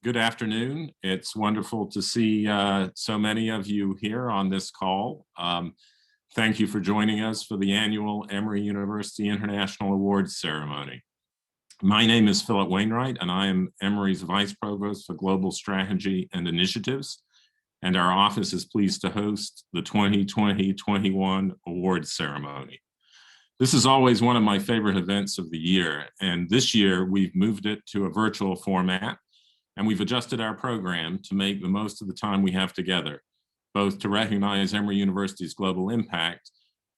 Good afternoon. It's wonderful to see so many of you here on this call. Thank you for joining us for the annual Emory University International Awards ceremony. My name is Philip Wainwright, and I am Emory's Vice Provost for Global Strategy and Initiatives, and our office is pleased to host the 2020-21 awards ceremony. This is always one of my favorite events of the year, and this year we've moved it to a virtual format, and we've adjusted our program to make the most of the time we have together, both to recognize Emory University's global impact,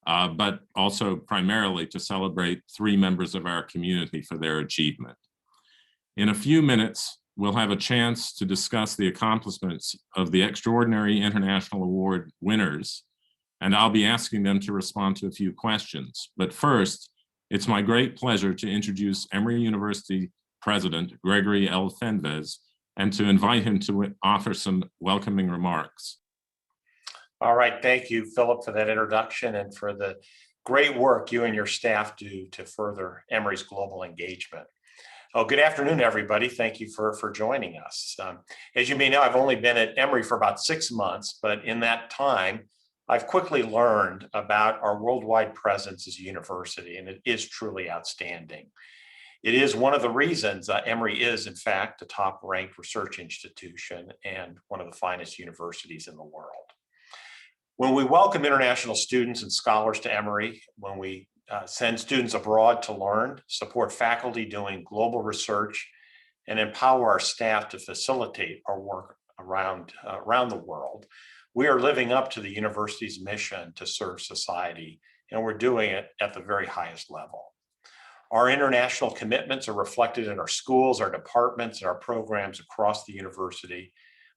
but also primarily to celebrate three members of our community for their achievement. In a few minutes, we'll have a chance to discuss the accomplishments of the extraordinary International Award winners, and I'll be asking them to respond to a few questions. But first, it's my great pleasure to introduce Emory University President Gregory L. Fenves and to invite him to offer some welcoming remarks. All right, thank you, Philip, for that introduction and for the great work you and your staff do to further Emory's global engagement. Oh, good afternoon, everybody. Thank you for joining us. As you may know, I've only been at Emory for about 6 months, but in that time, I've quickly learned about our worldwide presence as a university, and it is truly outstanding. It is one of the reasons Emory is, in fact, a top-ranked research institution and one of the finest universities in the world. When we welcome international students and scholars to Emory, when we send students abroad to learn, support faculty doing global research, and empower our staff to facilitate our work around the world, we are living up to the university's mission to serve society, and we're doing it at the very highest level. Our international commitments are reflected in our schools, our departments, and our programs across the university,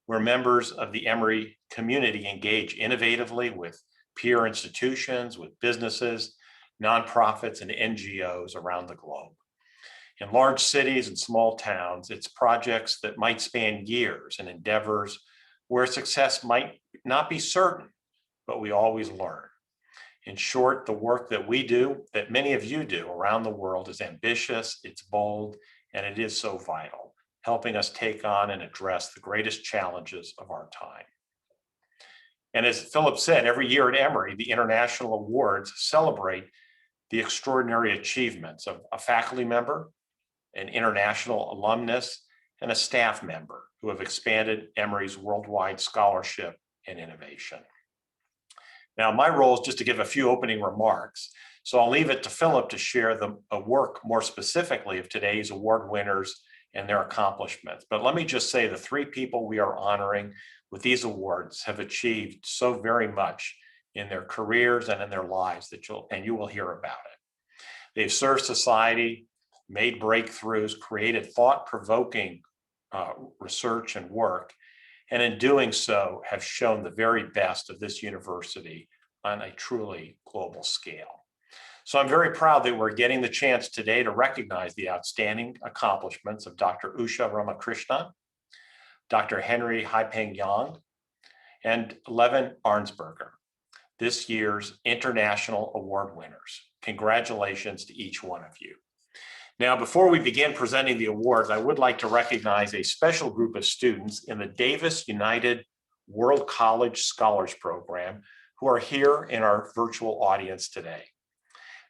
where members of the Emory community engage innovatively with peer institutions, with businesses, nonprofits, and NGOs around the globe. In large cities and small towns, it's projects that might span years and endeavors where success might not be certain, but we always learn. In short, the work that we do, that many of you do around the world, is ambitious, it's bold, and it is so vital, helping us take on and address the greatest challenges of our time. And as Philip said, every year at Emory, the International Awards celebrate the extraordinary achievements of a faculty member, an international alumnus, and a staff member who have expanded Emory's worldwide scholarship and innovation. Now, my role is just to give a few opening remarks, so I'll leave it to Philip to share the work more specifically of today's award winners and their accomplishments. But let me just say the three people we are honoring with these awards have achieved so very much in their careers and in their lives that you will hear about it. They've served society, made breakthroughs, created thought-provoking research and work, and in doing so have shown the very best of this university on a truly global scale. So I'm very proud that we're getting the chance today to recognize the outstanding accomplishments of Dr. Usha Ramakrishnan, Dr. Henry Haipeng Yang, and Levin Arnsberger, this year's International Award winners. Congratulations to each one of you. Now, before we begin presenting the awards, I would like to recognize a special group of students in the Davis United World College Scholars Program who are here in our virtual audience today.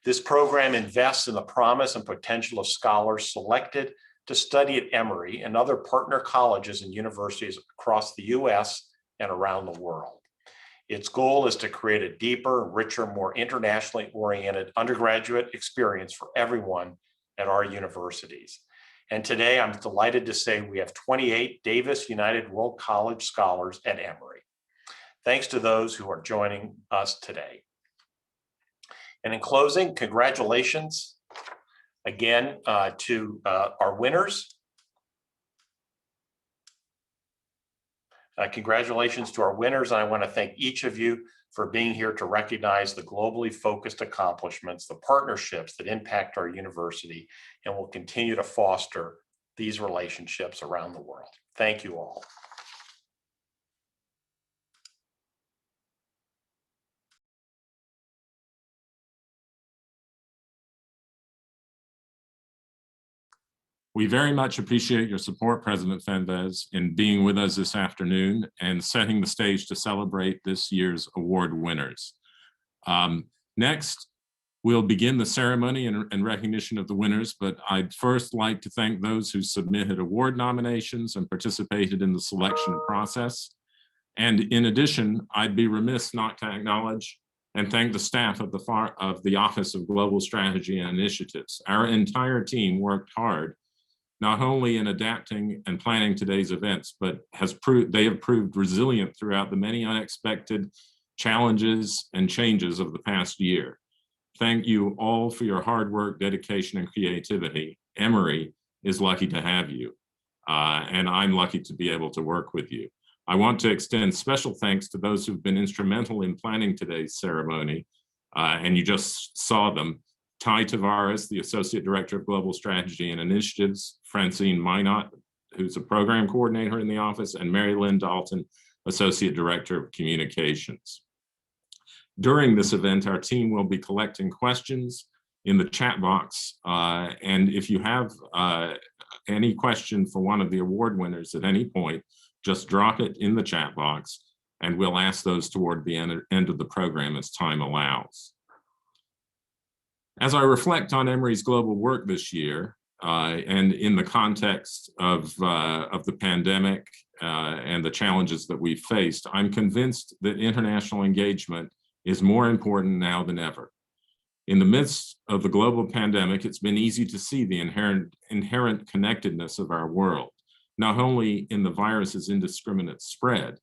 This program invests in the promise and potential of scholars selected to study at Emory and other partner colleges and universities across the US and around the world. Its goal is to create a deeper, richer, more internationally oriented undergraduate experience for everyone at our universities. And today I'm delighted to say we have 28 Davis United World College scholars at Emory. Thanks to those who are joining us today. And in closing, congratulations again to our winners. Congratulations to our winners, and I want to thank each of you for being here to recognize the globally focused accomplishments, the partnerships that impact our university, and will continue to foster these relationships around the world. Thank you all. We very much appreciate your support, President Fenves, in being with us this afternoon and setting the stage to celebrate this year's award winners. Next, we'll begin the ceremony and recognition of the winners, but I'd first like to thank those who submitted award nominations and participated in the selection process. And in addition, I'd be remiss not to acknowledge and thank the staff of the Office of Global Strategy and Initiatives. Our entire team worked hard, not only in adapting and planning today's events, but they have proved resilient throughout the many unexpected challenges and changes of the past year. Thank you all for your hard work, dedication, and creativity. Emory is lucky to have you, and I'm lucky to be able to work with you. I want to extend special thanks to those who've been instrumental in planning today's ceremony, and you just saw them. Ty Tavares, the Associate Director of Global Strategy and Initiatives, Francine Minot, who's a program coordinator in the office, and Mary Lynn Dalton, Associate Director of Communications. During this event, our team will be collecting questions in the chat box, and if you have any question for one of the award winners at any point, just drop it in the chat box, and we'll ask those toward the end of the program as time allows. As I reflect on Emory's global work this year, and in the context of the pandemic and the challenges that we've faced, I'm convinced that international engagement is more important now than ever. In the midst of the global pandemic, it's been easy to see the inherent connectedness of our world, not only in the virus's indiscriminate spread,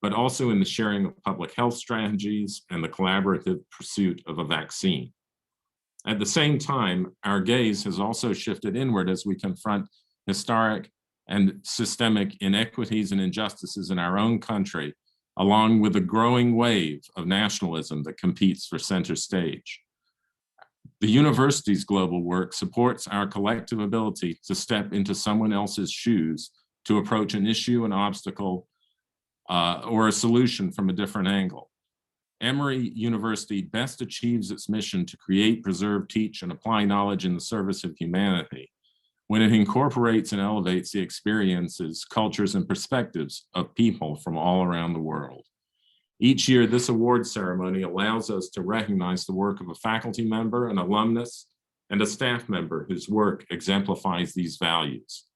but also in the sharing of public health strategies and the collaborative pursuit of a vaccine. At the same time, our gaze has also shifted inward as we confront historic and systemic inequities and injustices in our own country, along with a growing wave of nationalism that competes for center stage. The university's global work supports our collective ability to step into someone else's shoes to approach an issue, an obstacle, or a solution from a different angle. Emory University best achieves its mission to create, preserve, teach, and apply knowledge in the service of humanity when it incorporates and elevates the experiences, cultures, and perspectives of people from all around the world. Each year, this award ceremony allows us to recognize the work of a faculty member, an alumnus, and a staff member whose work exemplifies these values.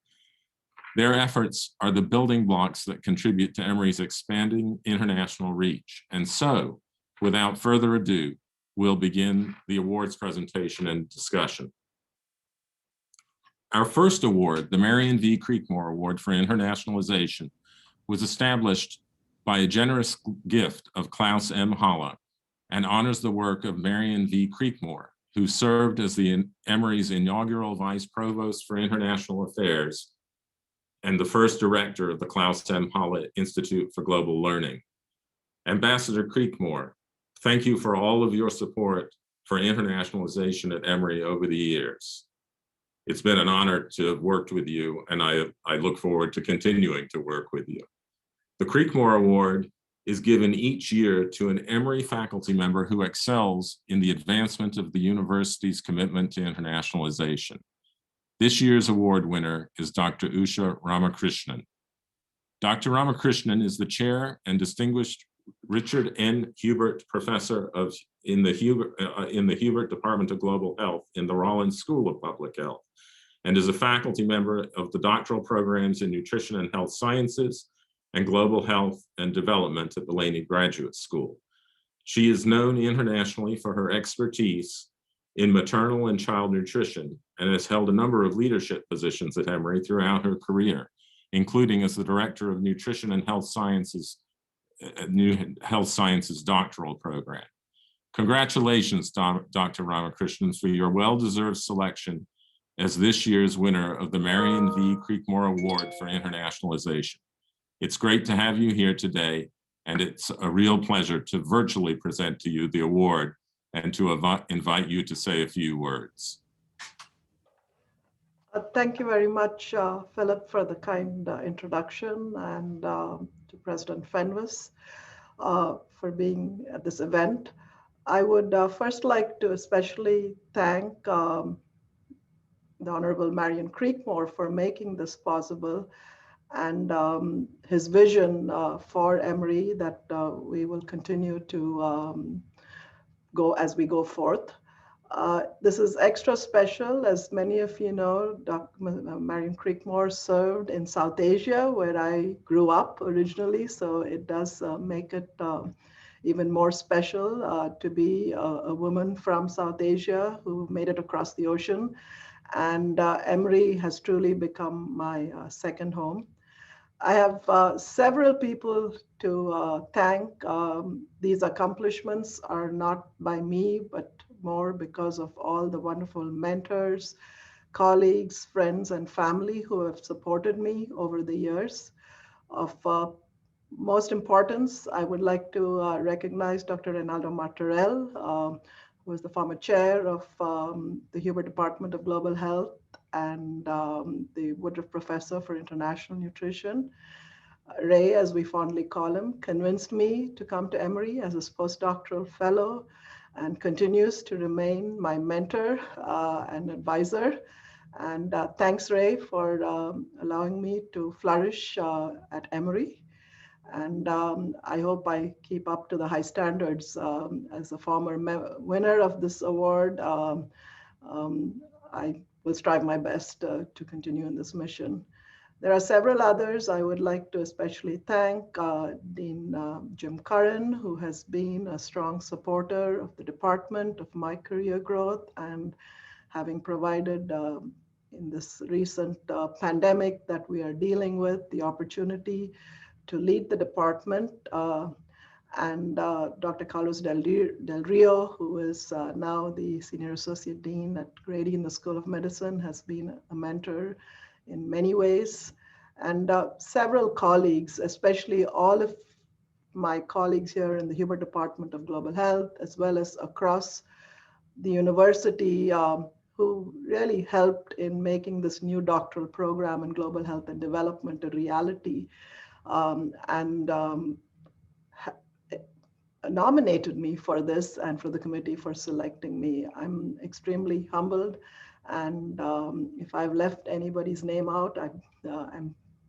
Their efforts are the building blocks that contribute to Emory's expanding international reach. And so, without further ado, we'll begin the awards presentation and discussion. Our first award, the Marion V. Creekmore Award for Internationalization, was established by a generous gift of Klaus M. Halle and honors the work of Marion V. Creekmore, who served as Emory's inaugural Vice Provost for International Affairs and the first director of the Klaus M. Halle Institute for Global Learning. Ambassador Creekmore, thank you for all of your support for internationalization at Emory over the years. It's been an honor to have worked with you, and I look forward to continuing to work with you. The Creekmore Award is given each year to an Emory faculty member who excels in the advancement of the university's commitment to internationalization. This year's award winner is Dr. Usha Ramakrishnan. Dr. Ramakrishnan is the chair and distinguished Richard N. Hubert Professor in the Hubert Department of Global Health in the Rollins School of Public Health, and is a faculty member of the doctoral programs in Nutrition and Health Sciences and Global Health and Development at the Laney Graduate School. She is known internationally for her expertise in maternal and child nutrition and has held a number of leadership positions at Emory throughout her career, including as the Director of Nutrition and Health Sciences doctoral program. Congratulations, Dr. Ramakrishnan, for your well-deserved selection as this year's winner of the Marion V. Creekmore Award for Internationalization. It's great to have you here today, and it's a real pleasure to virtually present to you the award and to invite you to say a few words. Thank you very much, Philip, for the kind introduction, and to President Fenves for being at this event. I would first like to especially thank the Honorable Marion Creekmore for making this possible, and his vision for Emory that we will continue to go as we go forth. This is extra special, as many of you know. Marion Creekmore served in South Asia, where I grew up originally, so it does make it even more special to be a woman from South Asia who made it across the ocean. And Emory has truly become my second home. I have several people to thank. These accomplishments are not by me, but more because of all the wonderful mentors, colleagues, friends, and family who have supported me over the years. Of most importance, I would like to recognize Dr. Reynaldo Martorell, who is the former chair of the Hubert Department of Global Health and the Woodruff Professor for International Nutrition. Ray, as we fondly call him, convinced me to come to Emory as his postdoctoral fellow and continues to remain my mentor and advisor. And thanks, Ray, for allowing me to flourish at Emory. And I hope I keep up to the high standards. As a former winner of this award, I will strive my best to continue in this mission. There are several others I would like to especially thank. Dean Jim Curran, who has been a strong supporter of the department, of my career growth, and having provided in this recent pandemic that we are dealing with the opportunity to lead the department. And Dr. Carlos Del Rio, who is now the Senior Associate Dean at Grady in the School of Medicine, has been a mentor in many ways. And several colleagues, especially all of my colleagues here in the Hubert Department of Global Health, as well as across the university, who really helped in making this new doctoral program in global health and development a reality. And nominated me for this and for the committee for selecting me. I'm extremely humbled. And if I've left anybody's name out,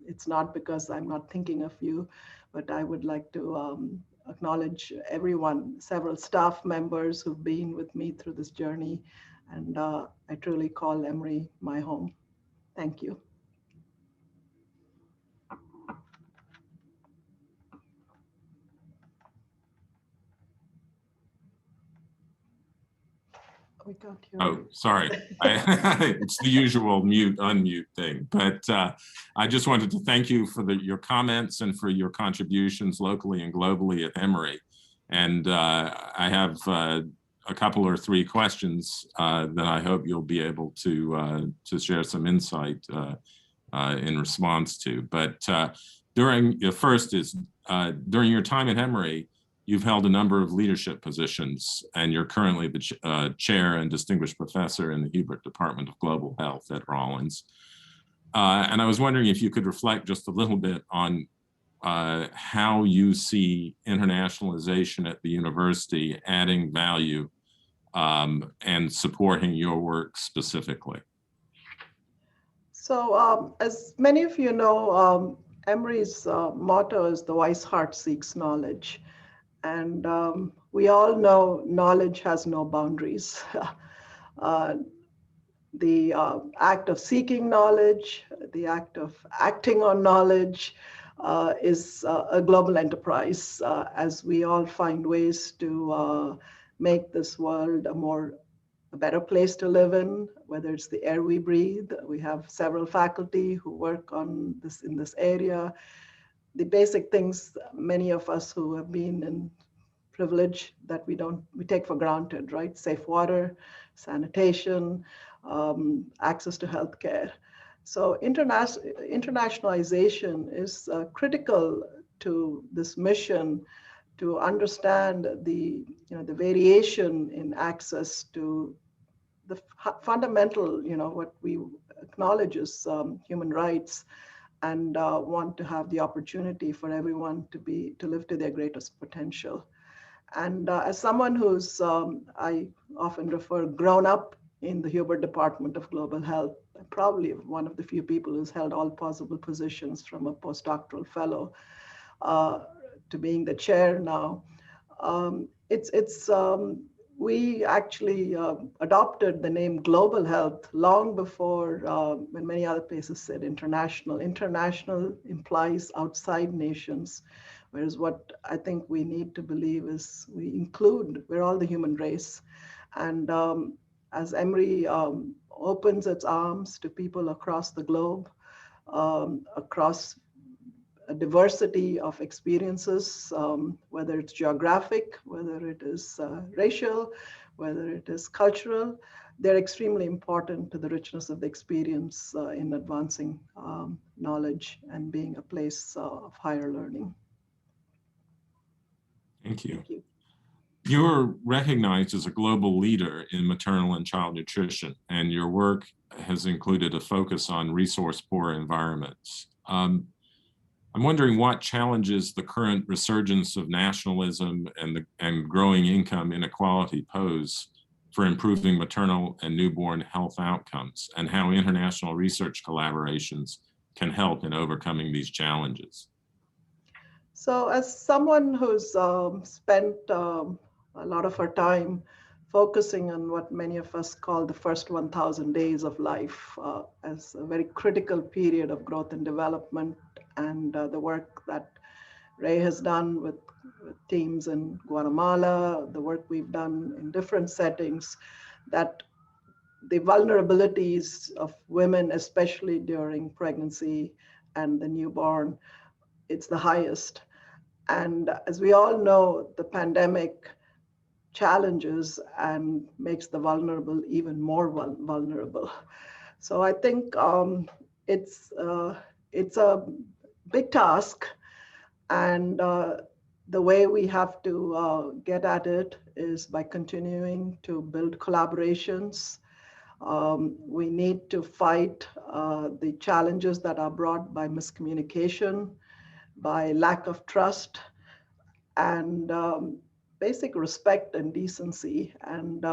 it's not because I'm not thinking of you, but I would like to acknowledge everyone, several staff members who've been with me through this journey. And I truly call Emory my home. Thank you. We got you. Oh, sorry. It's the usual mute, unmute thing. But I just wanted to thank you for your comments and for your contributions locally and globally at Emory. And I have a couple or three questions that I hope you'll be able to share some insight in response to. But during your time at Emory, you've held a number of leadership positions, and you're currently the chair and distinguished professor in the Hubert Department of Global Health at Rollins. And I was wondering if you could reflect just a little bit on how you see internationalization at the university adding value and supporting your work specifically. So as many of you know, Emory's motto is "The wise heart seeks knowledge." And we all know knowledge has no boundaries. The act of seeking knowledge, the act of acting on knowledge is a global enterprise as we all find ways to make this world a better place to live in, whether it's the air we breathe. We have several faculty who work on this in this area. The basic things many of us who have been in privilege that we take for granted, right? Safe water, sanitation, access to healthcare. So internationalization is critical to this mission to understand the variation in access to the fundamental, what we acknowledge as human rights, and want to have the opportunity for everyone to live to their greatest potential. And as someone who's, I often refer, grown up in the Hubert Department of Global Health. I'm probably one of the few people who's held all possible positions from a postdoctoral fellow uh, to being the chair now. It's we actually adopted the name global health long before when many other places said international. International implies outside nations, whereas what I think we need to believe is we include, we're all the human race. And as Emory opens its arms to people across the globe, across a diversity of experiences, whether it's geographic, whether it is racial, whether it is cultural, they're extremely important to the richness of the experience in advancing knowledge and being a place of higher learning. Thank you. Thank you. You're recognized as a global leader in maternal and child nutrition, and your work has included a focus on resource-poor environments. I'm wondering what challenges the current resurgence of nationalism and growing income inequality pose for improving maternal and newborn health outcomes, and how international research collaborations can help in overcoming these challenges. So as someone who's spent a lot of her time focusing on what many of us call the first 1,000 days of life as a very critical period of growth and development, and the work that Ray has done with teams in Guatemala, the work we've done in different settings, that the vulnerabilities of women, especially during pregnancy and the newborn, it's the highest. And as we all know, the pandemic challenges and makes the vulnerable even more vulnerable. So I think it's a big task, and the way we have to get at it is by continuing to build collaborations. We need to fight the challenges that are brought by miscommunication, by lack of trust, and basic respect and decency. And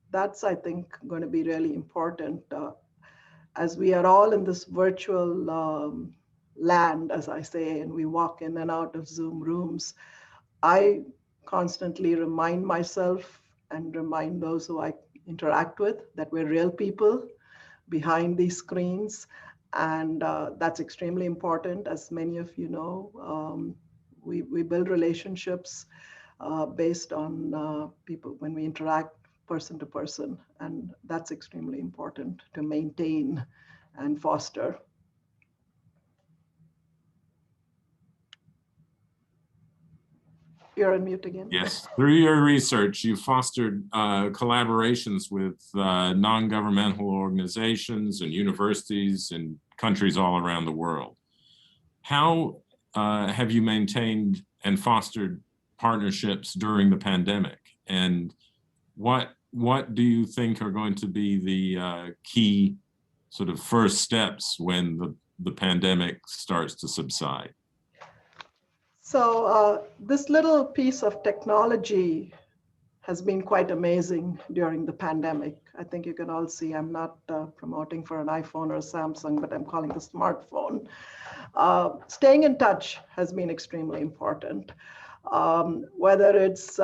that's, I think, going to be really important as we are all in this virtual land, as I say, and we walk in and out of Zoom rooms. I constantly remind myself and remind those who I interact with that we're real people behind these screens. And that's extremely important. As many of you know, we build relationships based on people when we interact person to person. And that's extremely important to maintain and foster. You're on mute again. Yes, through your research, you fostered collaborations with non-governmental organizations and universities in countries all around the world. How have you maintained and fostered partnerships during the pandemic? And what do you think are going to be the key sort of first steps when the pandemic starts to subside? So this little piece of technology has been quite amazing during the pandemic. I think you can all see I'm not promoting for an iPhone or a Samsung, but I'm calling it a smartphone. Staying in touch has been extremely important. Whether it's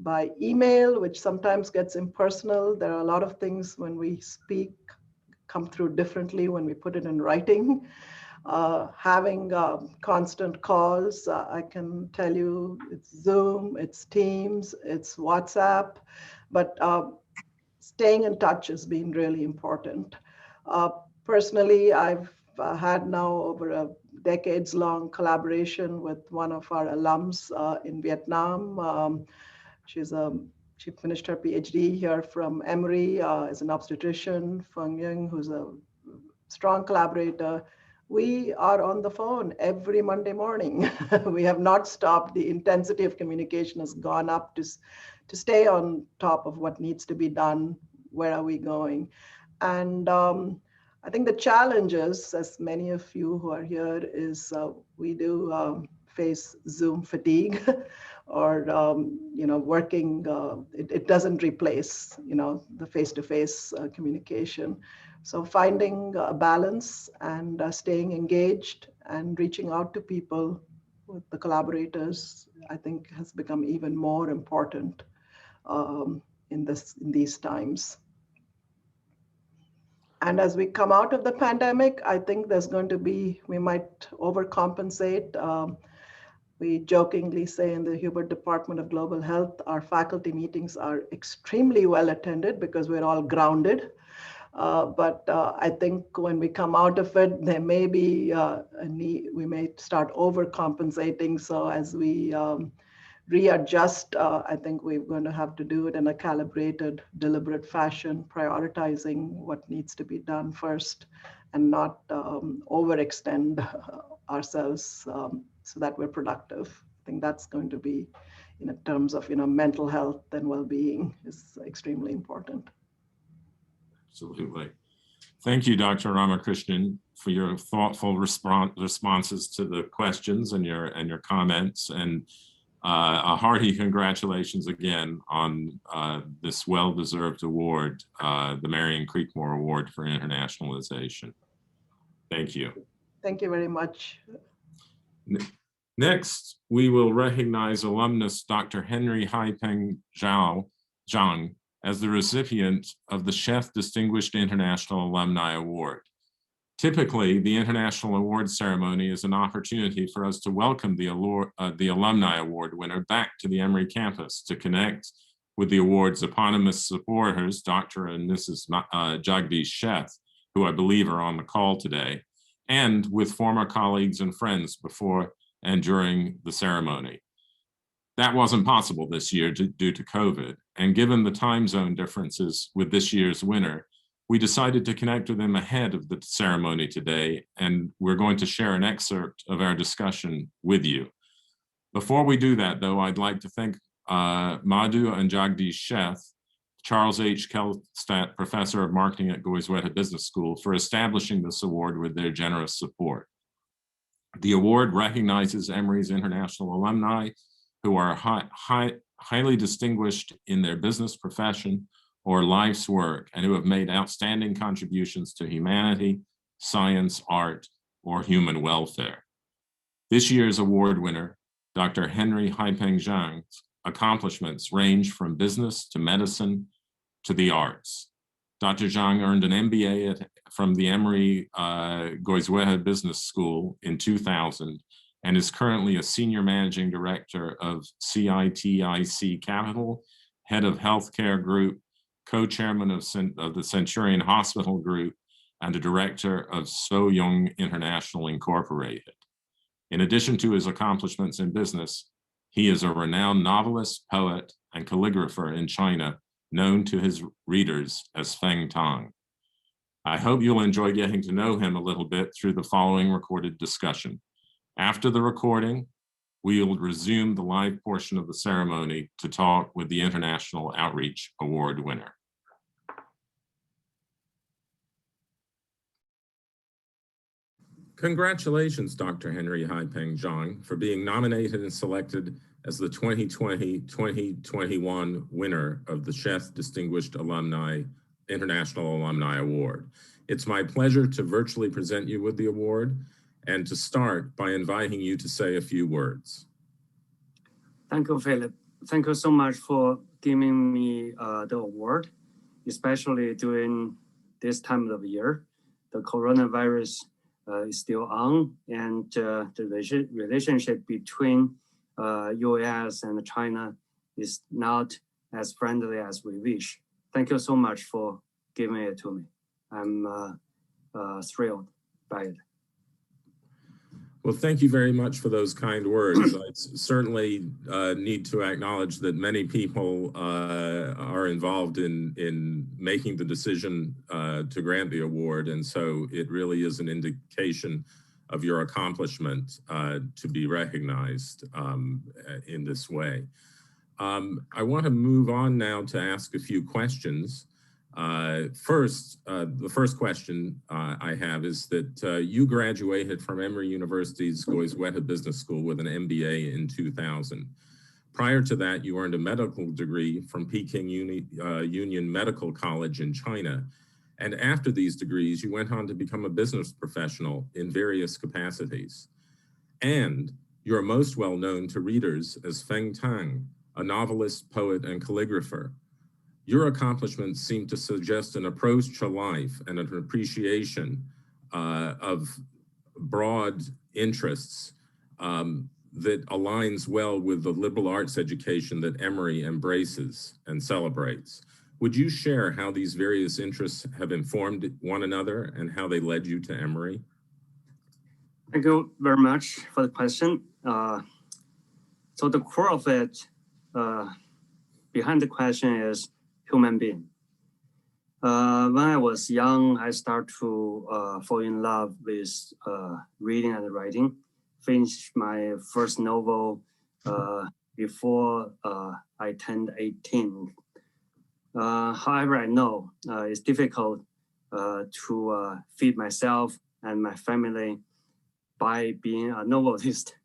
by email, which sometimes gets impersonal, there are a lot of things when we speak come through differently when we put it in writing. Having constant calls, I can tell you it's Zoom, it's Teams, it's WhatsApp, but staying in touch has been really important. Personally, I've had now over a decades-long collaboration with one of our alums in Vietnam. She finished her PhD here from Emory as an obstetrician. Feng Yung, who's a strong collaborator. We are on the phone every Monday morning. We have not stopped. The intensity of communication has gone up to stay on top of what needs to be done. Where are we going? And I think the challenge is, as many of you who are here, is we do face Zoom fatigue or, working, it doesn't replace, the face-to-face communication. So finding a balance and staying engaged and reaching out to people with the collaborators, I think has become even more important in these times. And as we come out of the pandemic, I think we might overcompensate. We jokingly say in the Hubert Department of Global Health, our faculty meetings are extremely well attended because we're all grounded. But I think when we come out of it, there may be a need, we may start overcompensating. So as we readjust, I think we're going to have to do it in a calibrated, deliberate fashion, prioritizing what needs to be done first and not overextend ourselves so that we're productive. I think that's going to be, in terms of mental health and well-being, is extremely important. Absolutely. Thank you, Dr. Ramakrishnan, for your thoughtful responses to the questions and your comments, and a hearty congratulations again on this well-deserved award, the Marion Creekmore Award for Internationalization. Thank you. Thank you very much. Next, we will recognize alumnus Dr. Henry Haipeng Zhang as the recipient of the Chef Distinguished International Alumni Award. Typically, the International Award ceremony is an opportunity for us to welcome the Alumni Award winner back to the Emory campus to connect with the award's eponymous supporters, Dr. and Mrs. Jagdish Sheth, who I believe are on the call today, and with former colleagues and friends before and during the ceremony. That wasn't possible this year due to COVID, and given the time zone differences with this year's winner, we decided to connect with him ahead of the ceremony today, and we're going to share an excerpt of our discussion with you. Before we do that, though, I'd like to thank Madhu and Jagdish Sheth, Charles H. Kelstadt Professor of Marketing at Goizueta Business School, for establishing this award with their generous support. The award recognizes Emory's international alumni who are highly distinguished in their business profession or life's work, and who have made outstanding contributions to humanity, science, art, or human welfare. This year's award winner, Dr. Henry Haipeng Zhang's accomplishments range from business to medicine to the arts. Dr. Zhang earned an MBA from the Emory Goizueta Business School in 2000 and is currently a senior managing director of CITIC Capital, head of healthcare group, co-chairman of the Centurion Hospital Group, and a director of So Young International Incorporated. In addition to his accomplishments in business, he is a renowned novelist, poet, and calligrapher in China, known to his readers as Feng Tang. I hope you'll enjoy getting to know him a little bit through the following recorded discussion. After the recording, we will resume the live portion of the ceremony to talk with the International Outreach Award winner. Congratulations, Dr. Henry Haipeng Zhang, for being nominated and selected as the 2020-2021 winner of the Chef Distinguished International Alumni Award. It's my pleasure to virtually present you with the award and to start by inviting you to say a few words. Thank you, Philip. Thank you so much for giving me the award, especially during this time of the year. The coronavirus is still on, and the relationship between US and China is not as friendly as we wish. Thank you so much for giving it to me. I'm thrilled by it. Well, thank you very much for those kind words. I certainly need to acknowledge that many people are involved in making the decision to grant the award, and so it really is an indication of your accomplishment to be recognized in this way. I want to move on now to ask a few questions. The first question I have is that you graduated from Emory University's Goizueta Business School with an MBA in 2000. Prior to that, you earned a medical degree from Peking Union Medical College in China. And after these degrees, you went on to become a business professional in various capacities. And you're most well known to readers as Feng Tang, a novelist, poet, and calligrapher. Your accomplishments seem to suggest an approach to life and an appreciation of broad interests that aligns well with the liberal arts education that Emory embraces and celebrates. Would you share how these various interests have informed one another and how they led you to Emory? Thank you very much for the question. So the core of it, behind the question is human being. When I was young, I started to fall in love with reading and writing. Finished my first novel before I turned 18. However, I know it's difficult to feed myself and my family by being a novelist.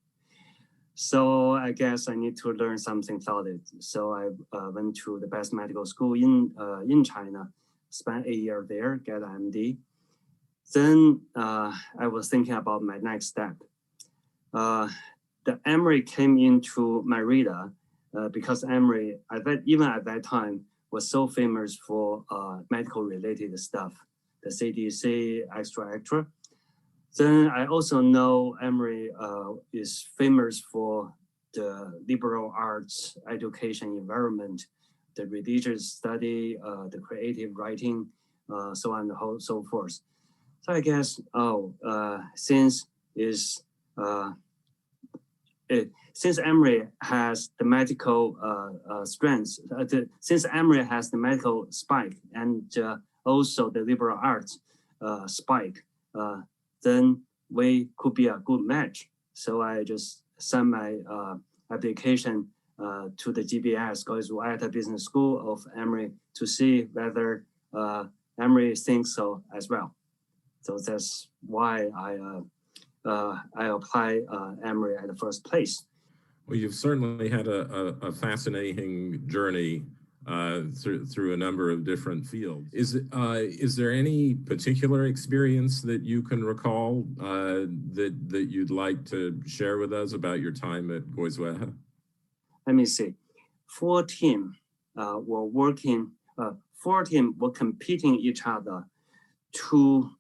So I guess I need to learn something solid. So I went to the best medical school in China, spent a year there, get an MD. Then I was thinking about my next step. The Emory came into my radar because Emory, even at that time, was so famous for medical related stuff, the CDC, extra. Then I also know Emory is famous for the liberal arts education environment, the religious study, the creative writing, so on and so forth. So I guess, since Emory has the medical strengths, since Emory has the medical spike and also the liberal arts spike, then we could be a good match. So I just sent my application to the GBS, Goizueta Business School of Emory, to see whether Emory thinks so as well. So that's why I applied Emory at the first place. Well, you've certainly had a fascinating journey through a number of different fields. Is there any particular experience that you can recall that you'd like to share with us about your time at Goizueta? Let me see. Four teams were competing each other to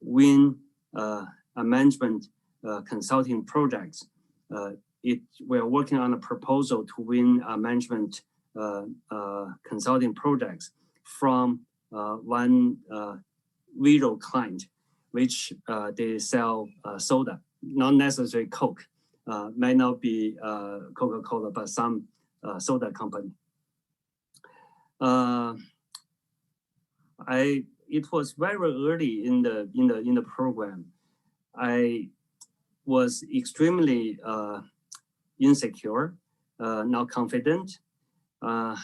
win a management consulting projects. We're working on a proposal to win a management consulting projects from one visual client, which they sell soda, not necessarily Coke, might not be Coca-Cola, but some soda company. It was very early in the program. I was extremely insecure, not confident. I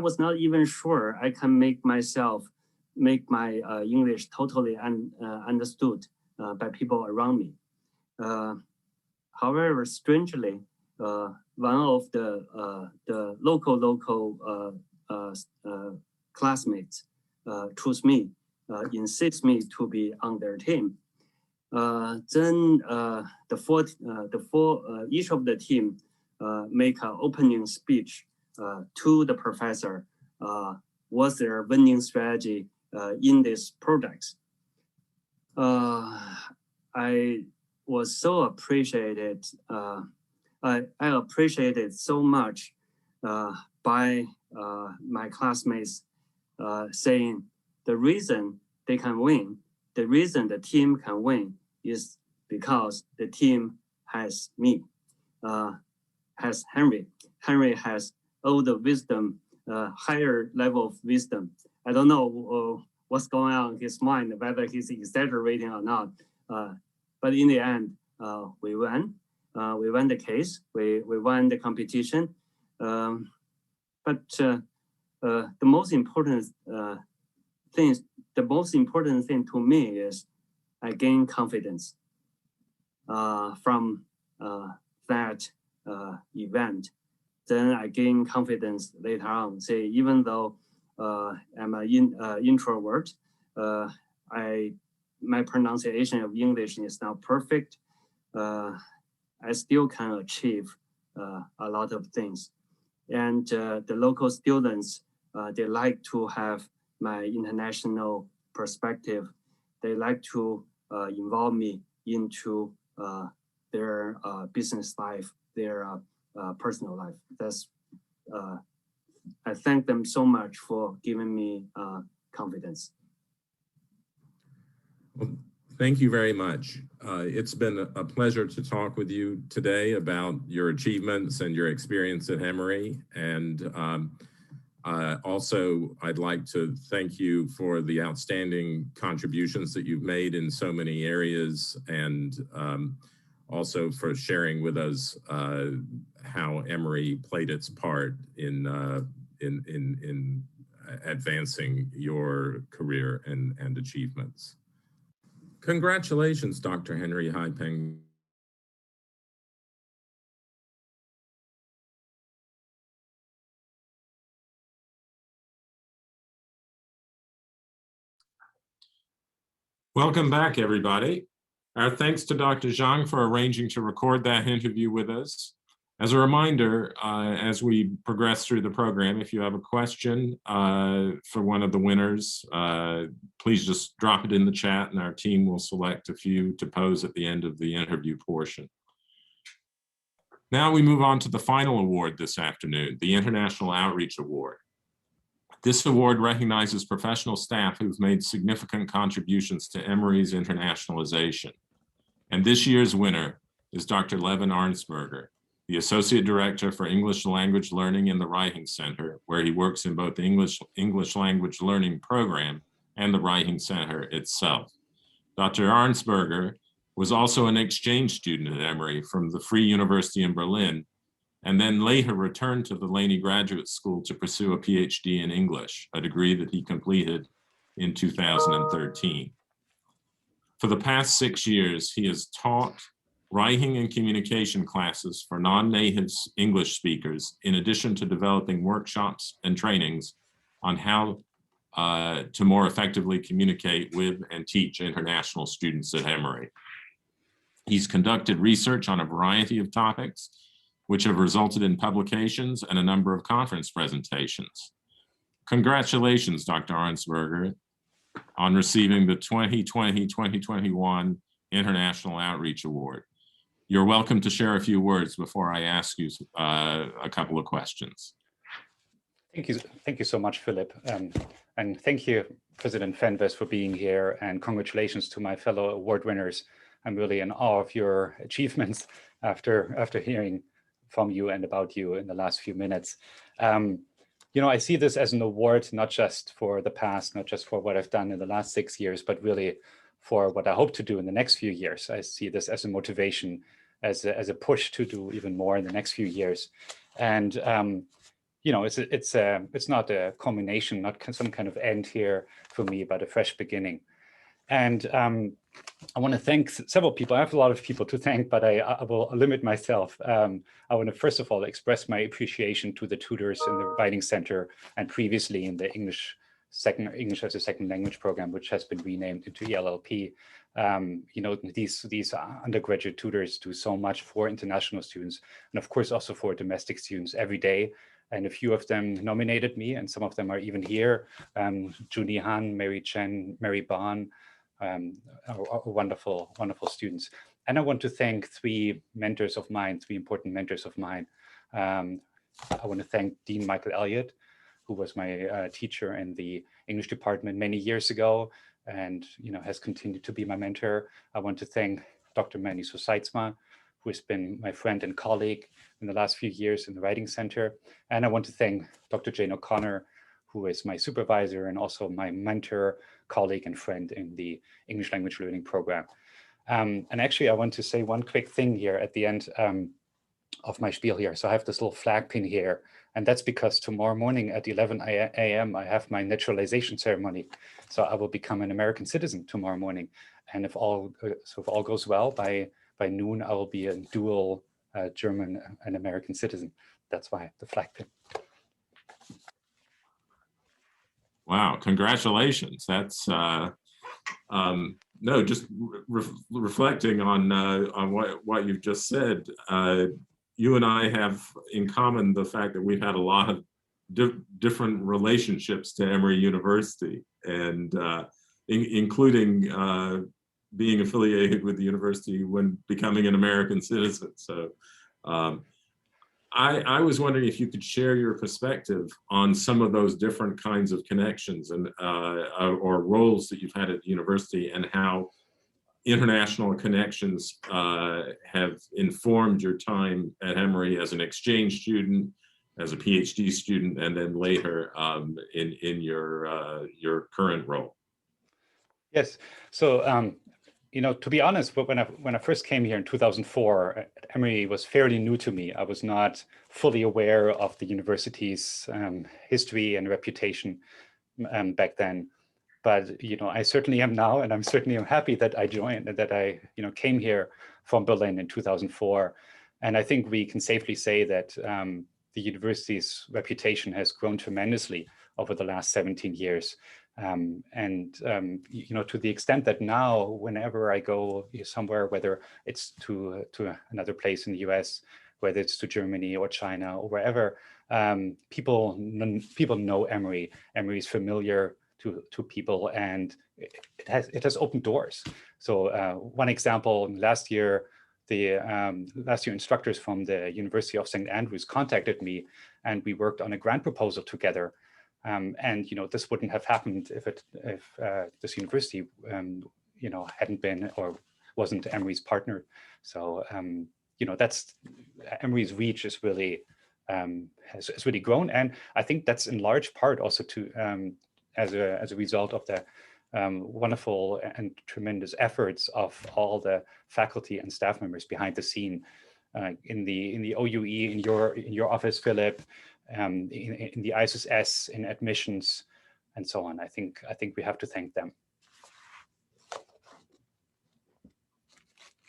was not even sure I can make my English totally understood by people around me. However, strangely, one of the local classmates chose me, insists me to be on their team. Then each of the team make an opening speech to the professor. What's their winning strategy in these projects? I was so appreciated. I appreciated so much by my classmates saying the reason they can win, the reason the team can win is because the team has me, has Henry. Henry has all the wisdom, higher level of wisdom. I don't know what's going on in his mind, whether he's exaggerating or not. But in the end, we won. We won the case. We won the competition. But the most important thing to me is I gain confidence from that event. Then I gain confidence later on. Say, even though I'm an introvert, my pronunciation of English is not perfect. I still can achieve a lot of things. And the local students, they like to have my international perspective. They like to involve me into their business life, their personal life. That's I thank them so much for giving me confidence. Well, thank you very much. It's been a pleasure to talk with you today about your achievements and your experience at Emory. And also, I'd like to thank you for the outstanding contributions that you've made in so many areas, and also for sharing with us how Emory played its part in advancing your career and achievements. Congratulations, Dr. Henry Haipeng. Welcome back, everybody. Our thanks to Dr. Zhang for arranging to record that interview with us. As a reminder, as we progress through the program, if you have a question for one of the winners, please just drop it in the chat and our team will select a few to pose at the end of the interview portion. Now we move on to the final award this afternoon, the International Outreach Award. This award recognizes professional staff who've made significant contributions to Emory's internationalization. And this year's winner is Dr. Levin Arnsberger, the Associate Director for English Language Learning in the Writing Center, where he works in both the English Language Learning Program and the Writing Center itself. Dr. Arnsberger was also an exchange student at Emory from the Free University in Berlin, and then later returned to the Laney Graduate School to pursue a PhD in English, a degree that he completed in 2013. For the past 6 years, he has taught writing and communication classes for non-native English speakers, in addition to developing workshops and trainings on how to more effectively communicate with and teach international students at Emory. He's conducted research on a variety of topics, which have resulted in publications and a number of conference presentations. Congratulations, Dr. Arnsberger, on receiving the 2020-2021 International Outreach Award. You're welcome to share a few words before I ask you a couple of questions. Thank you so much, Philip. And thank you, President Fenves, for being here, and congratulations to my fellow award winners. I'm really in awe of your achievements after hearing from you and about you in the last few minutes. You know, I see this as an award, not just for the past, not just for what I've done in the last 6 years, but really for what I hope to do in the next few years. I see this as a motivation, as a push to do even more in the next few years. And you know, it's not a culmination, not some kind of end here for me, but a fresh beginning. And I want to thank several people. I have a lot of people to thank, but I will limit myself. I want to first of all express my appreciation to the tutors in the Writing Center and previously in the English as a Second Language program, which has been renamed into ELLP. You know, these undergraduate tutors do so much for international students, and of course also for domestic students every day. And a few of them nominated me, and some of them are even here. Junie Han, Mary Chen, Mary Bond, are wonderful, wonderful students. And I want to thank three important mentors of mine. I want to thank Dean Michael Elliott, who was my teacher in the English department many years ago, and has continued to be my mentor. I want to thank Dr. Manny Sosaitzma, who has been my friend and colleague in the last few years in the Writing Center. And I want to thank Dr. Jane O'Connor, who is my supervisor and also my mentor, colleague, and friend in the English Language Learning Program. And actually, I want to say one quick thing here at the end my spiel here. So I have this little flag pin here, and that's because tomorrow morning at 11 a.m. I have my naturalization ceremony. So I will become an American citizen tomorrow morning. And if all goes well, by noon, I will be a dual German and American citizen. That's why the flag pin. Wow, congratulations. That's no, just reflecting on what you've just said. You and I have in common the fact that we've had a lot of different relationships to Emory University, and including being affiliated with the university when becoming an American citizen. So I was wondering if you could share your perspective on some of those different kinds of connections and or roles that you've had at the university, and how international connections have informed your time at Emory as an exchange student, as a PhD student, and then later in your current role. Yes. So you know, to be honest, when I first came here in 2004, Emory was fairly new to me. I was not fully aware of the university's history and reputation back then. But you know, I certainly am now, and I'm certainly happy that I joined, that I came here from Berlin in 2004. And I think we can safely say that the university's reputation has grown tremendously over the last 17 years. You know, to the extent that now, whenever I go somewhere, whether it's to another place in the US, whether it's to Germany or China or wherever, people know Emory. Emory is familiar to people, and it has opened doors. So one example, last year, the instructors from the University of St. Andrews contacted me, and we worked on a grant proposal together. And you know, this wouldn't have happened if this university you know, hadn't been or wasn't Emory's partner. So you know, that's Emory's reach is really has really grown, and I think that's in large part also to as a result of the wonderful and tremendous efforts of all the faculty and staff members behind the scene in the OUE, in your office, Philip, in the ISSS, in admissions, and so on. I think we have to thank them.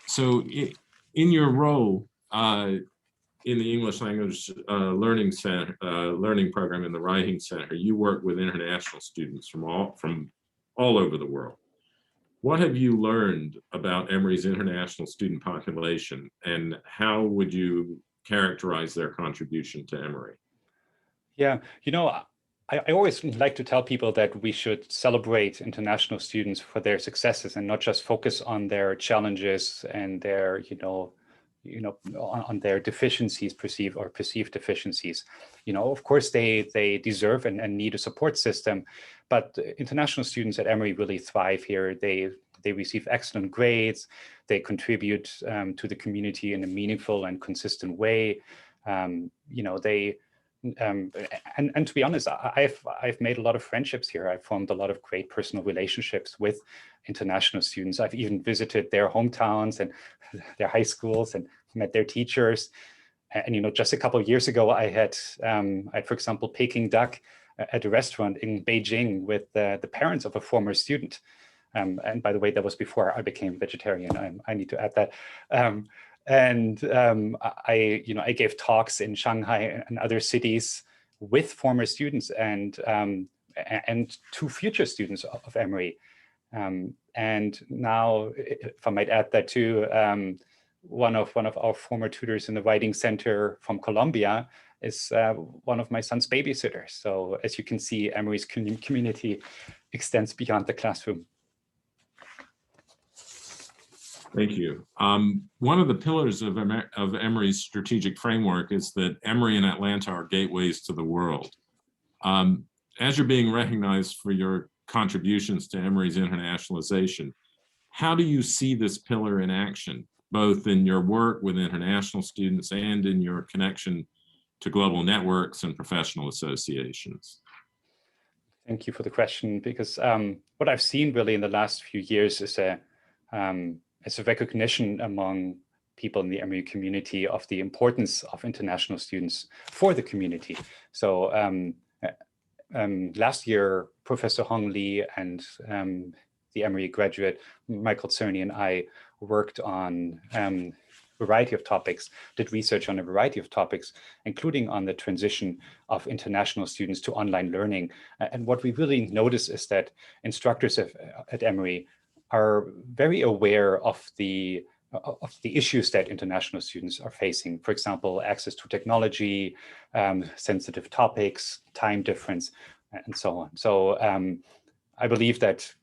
So in your role in the English language learning center, learning program in the Writing Center, you work with international students from all over the world. What have you learned about Emory's international student population, and how would you characterize their contribution to Emory? Yeah, you know, I always like to tell people that we should celebrate international students for their successes and not just focus on their challenges and their, on their deficiencies, perceived deficiencies. You know, of course, they deserve and need a support system, but international students at Emory really thrive here. They receive excellent grades. They contribute to the community in a meaningful and consistent way. You know, and to be honest, I've made a lot of friendships here. I've formed a lot of great personal relationships with international students. I've even visited their hometowns and their high schools and met their teachers. And you know, just a couple of years ago, I had, for example, Peking duck at a restaurant in Beijing with the parents of a former student. And by the way, that was before I became vegetarian. I need to add that. I gave talks in Shanghai and other cities with former students and two future students of Emory. And now, if I might add that too, one of our former tutors in the Writing Center from Colombia is one of my son's babysitters. So as you can see, Emory's community extends beyond the classroom. Thank you. One of the pillars of Emory's strategic framework is that Emory and Atlanta are gateways to the world. As you're being recognized for your contributions to Emory's internationalization, how do you see this pillar in action, both in your work with international students and in your connection to global networks and professional associations? Thank you for the question, because what I've seen really in the last few years is a recognition among people in the Emory community of the importance of international students for the community. So last year, Professor Hong Lee and the Emory graduate, Michael Cerny, and I worked on a variety of topics, did research on a variety of topics, including on the transition of international students to online learning. And what we really notice is that instructors at Emory are very aware of the issues that international students are facing. For example, access to technology, sensitive topics, time difference, and so on. So I believe that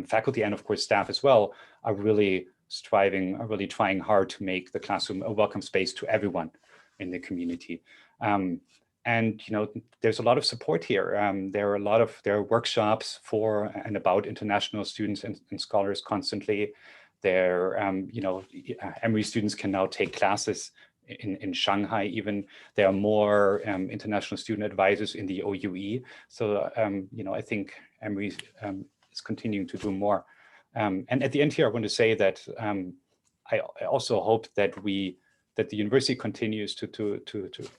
faculty and of course staff as well are really trying hard to make the classroom a welcome space to everyone in the community. And there's a lot of support here. There are workshops for and about international students and scholars constantly. There, Emory students can now take classes in Shanghai even. There are more international student advisors in the OUE. So, I think Emory is continuing to do more. And at the end here, I want to say that I also hope that the university continues to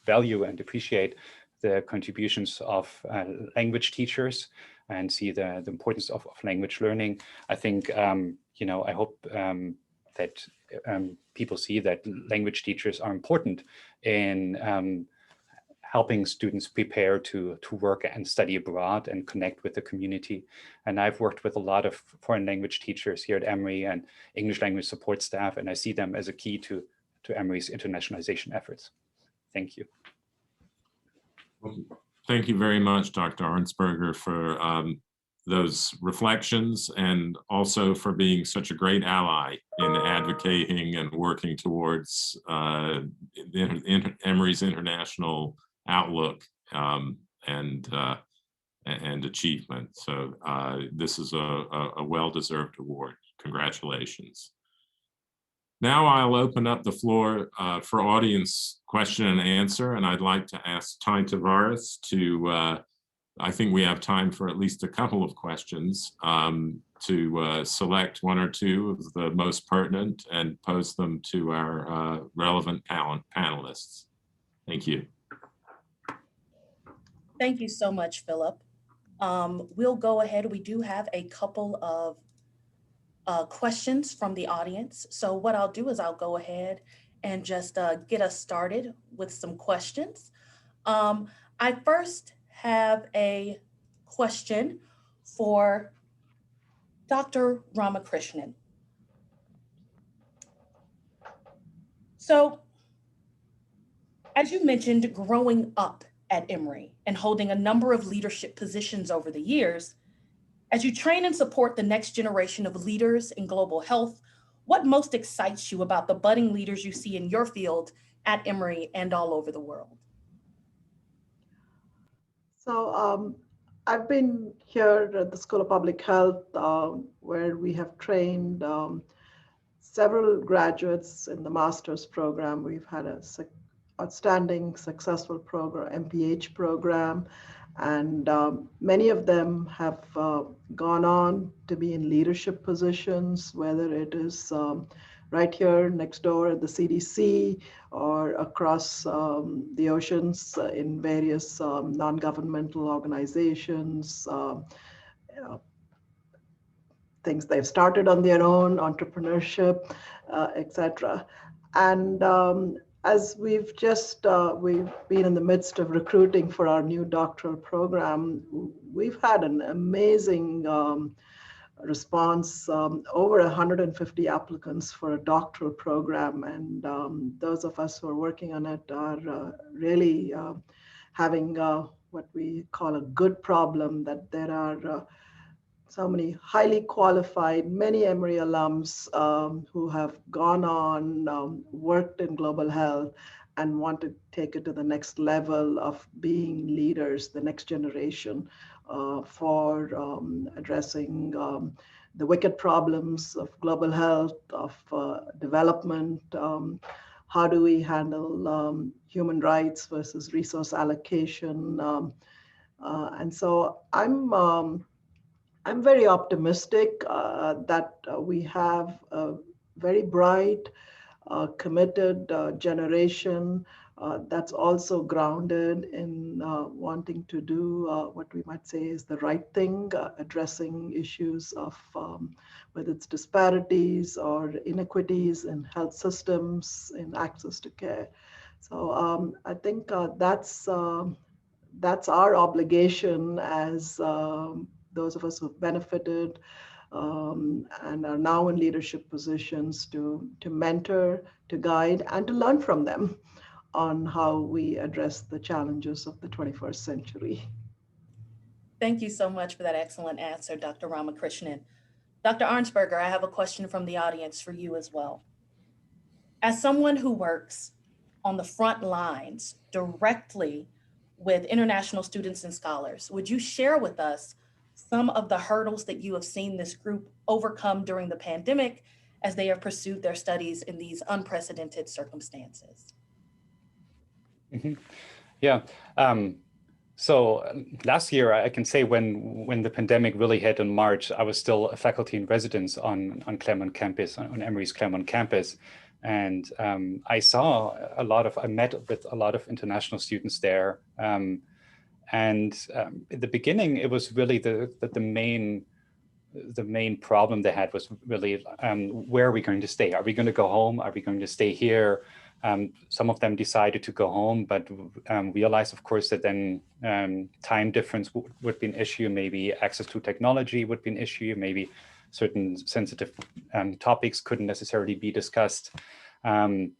value and appreciate the contributions of language teachers and see the importance of language learning. I think, I hope that people see that language teachers are important in helping students prepare to work and study abroad and connect with the community. And I've worked with a lot of foreign language teachers here at Emory and English language support staff, and I see them as a key to Emory's internationalization efforts. Thank you. Thank you very much, Dr. Arnsberger, for those reflections and also for being such a great ally in advocating and working towards Emory's international outlook and achievement. So this is a well-deserved award. Congratulations. Now I'll open up the floor for audience question and answer, and I'd like to ask Ty Tavares to, I think we have time for at least a couple of questions, to select one or two of the most pertinent and pose them to our relevant panelists. Thank you. Thank you so much, Philip. We'll go ahead. We do have a couple of questions from the audience. So what I'll do is I'll go ahead and just get us started with some questions. I first have a question for Dr. Ramakrishnan. So, as you mentioned, growing up at Emory and holding a number of leadership positions over the years, as you train and support the next generation of leaders in global health, what most excites you about the budding leaders you see in your field at Emory and all over the world? So I've been here at the School of Public Health, where we have trained several graduates in the master's program. We've had a outstanding, successful program, MPH program, and many of them have gone on to be in leadership positions, whether it is right here next door at the CDC or across the oceans in various non-governmental organizations, things they've started on their own, entrepreneurship, etc. And as we've been in the midst of recruiting for our new doctoral program, we've had an amazing response, over 150 applicants for a doctoral program. And those of us who are working on it are really having what we call a good problem, that there are so many highly qualified, many Emory alums who have gone on, worked in global health, and want to take it to the next level of being leaders, the next generation, for addressing the wicked problems of global health, of development. How do we handle human rights versus resource allocation? And so I'm very optimistic that we have a very bright, committed generation that's also grounded in wanting to do what we might say is the right thing, addressing issues of whether it's disparities or inequities in health systems, in access to care. So I think that's our obligation as those of us who've benefited and are now in leadership positions to mentor, to guide, and to learn from them on how we address the challenges of the 21st century. Thank you so much for that excellent answer, Dr. Ramakrishnan. Dr. Arnsberger, I have a question from the audience for you as well. As someone who works on the front lines directly with international students and scholars, would you share with us some of the hurdles that you have seen this group overcome during the pandemic as they have pursued their studies in these unprecedented circumstances? Mm-hmm. Yeah. So last year, I can say when the pandemic really hit in March, I was still a faculty in residence on Claremont campus, on Emory's Claremont campus. And I met with a lot of international students there. In the beginning, it was really the main problem they had was really where are we going to stay? Are we going to go home? Are we going to stay here? Some of them decided to go home, but realized, of course, that then time difference would be an issue. Maybe access to technology would be an issue. Maybe certain sensitive topics couldn't necessarily be discussed. On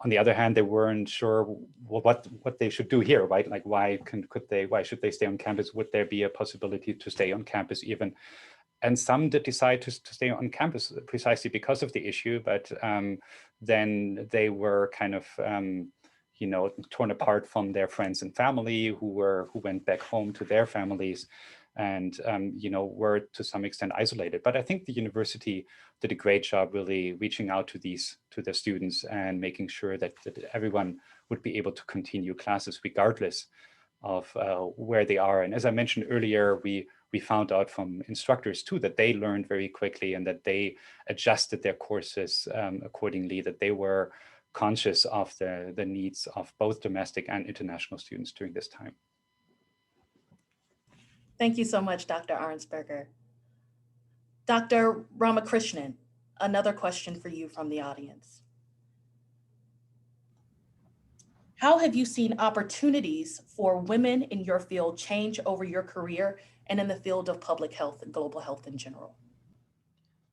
the other hand, they weren't sure what they should do here, right? Like why should they stay on campus? Would there be a possibility to stay on campus even? And some did decide to stay on campus precisely because of the issue, but then they were kind of, torn apart from their friends and family who went back home to their families and, were to some extent isolated. But I think the university did a great job really reaching out to the students and making sure that everyone would be able to continue classes regardless of where they are. And as I mentioned earlier, we found out from instructors too that they learned very quickly and that they adjusted their courses accordingly, that they were conscious of the needs of both domestic and international students during this time. Thank you so much, Dr. Arnsberger. Dr. Ramakrishnan, another question for you from the audience. How have you seen opportunities for women in your field change over your career and in the field of public health and global health in general?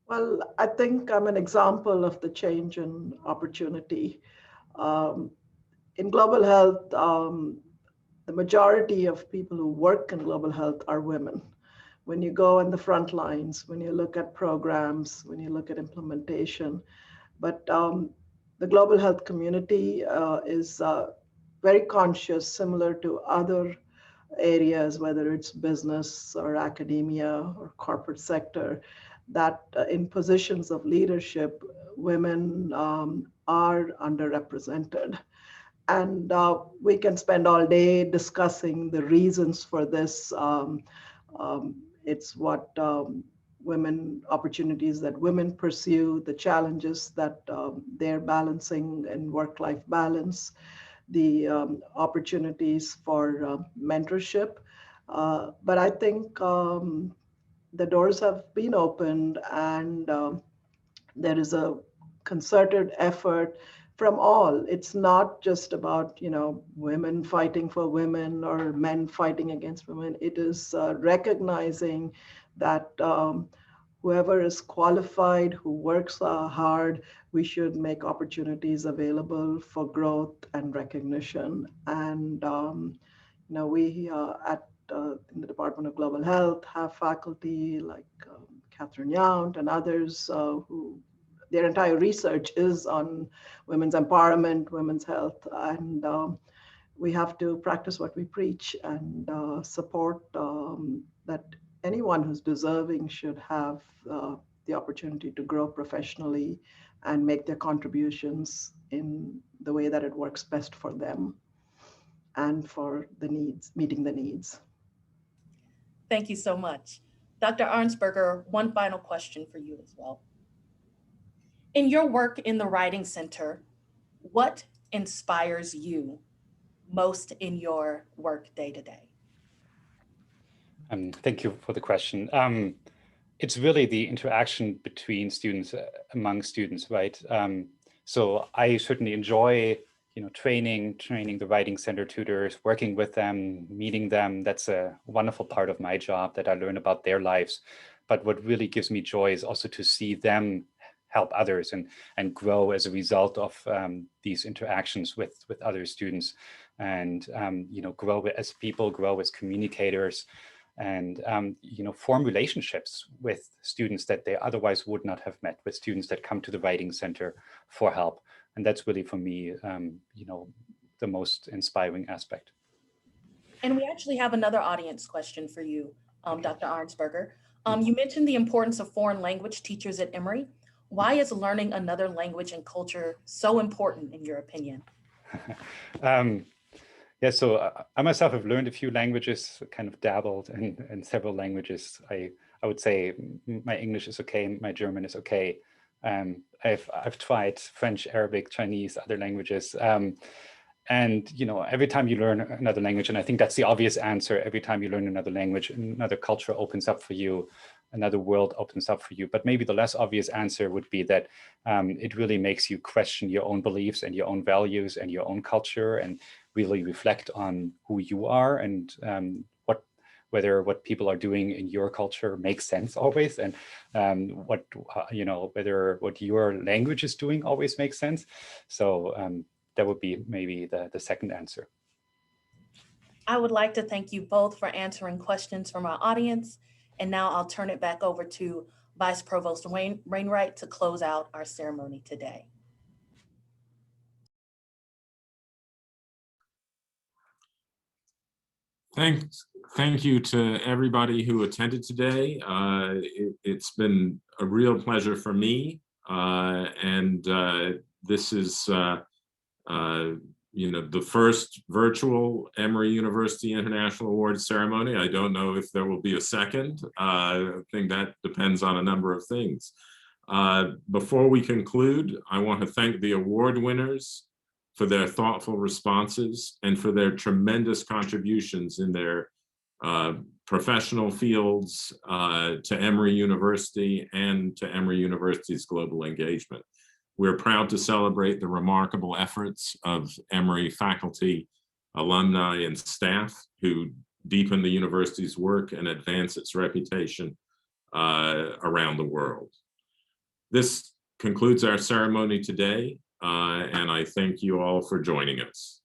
Well, I think I'm an example of the change in opportunity. In global health, the majority of people who work in global health are women. When you go on the front lines, when you look at programs, when you look at implementation, but the global health community is very conscious, similar to other areas, whether it's business or academia or corporate sector, that in positions of leadership, women are underrepresented. And we can spend all day discussing the reasons for this. It's what opportunities that women pursue, the challenges that they're balancing in work-life balance, the opportunities for mentorship. But I think the doors have been opened and there is a concerted effort from all. It's not just about, women fighting for women or men fighting against women. It is recognizing that whoever is qualified, who works hard, we should make opportunities available for growth and recognition. And, we in the Department of Global Health have faculty like Catherine Yount and others who their entire research is on women's empowerment, women's health, and we have to practice what we preach and support that anyone who's deserving should have the opportunity to grow professionally and make their contributions in the way that it works best for them and for the needs, meeting the needs. Thank you so much. Dr. Arnsberger, one final question for you as well. In your work in the Writing Center, what inspires you most in your work day to day? Thank you for the question. It's really the interaction between students, among students, right? So I certainly enjoy, training the Writing Center tutors, working with them, meeting them. That's a wonderful part of my job, that I learn about their lives. But what really gives me joy is also to see them help others and grow as a result of these interactions with other students, and grow as people, grow as communicators, and form relationships with students that they otherwise would not have met, with students that come to the Writing Center for help. And that's really, for me, the most inspiring aspect. And we actually have another audience question for you, Dr. Arnsberger. You mentioned the importance of foreign language teachers at Emory. Why is learning another language and culture so important, in your opinion? Yeah, so I myself have learned a few languages, kind of dabbled in several languages. I would say my English is okay, my German is okay. I've tried French, Arabic, Chinese, other languages. And every time you learn another language, and I think that's the obvious answer, every time you learn another language, another culture opens up for you, another world opens up for you. But maybe the less obvious answer would be that it really makes you question your own beliefs and your own values and your own culture, and really reflect on who you are, and whether what people are doing in your culture makes sense always, and whether what your language is doing always makes sense. So that would be maybe the second answer. I would like to thank you both for answering questions from our audience. And now I'll turn it back over to Vice Provost Wainwright to close out our ceremony today. Thank you to everybody who attended today. It's been a real pleasure for me, and this is the first virtual Emory University International Awards ceremony. I don't know if there will be a second. I think that depends on a number of things. Before we conclude, I want to thank the award winners for their thoughtful responses and for their tremendous contributions in their professional fields to Emory University and to Emory University's global engagement. We're proud to celebrate the remarkable efforts of Emory faculty, alumni, and staff who deepen the university's work and advance its reputation around the world. This concludes our ceremony today, and I thank you all for joining us.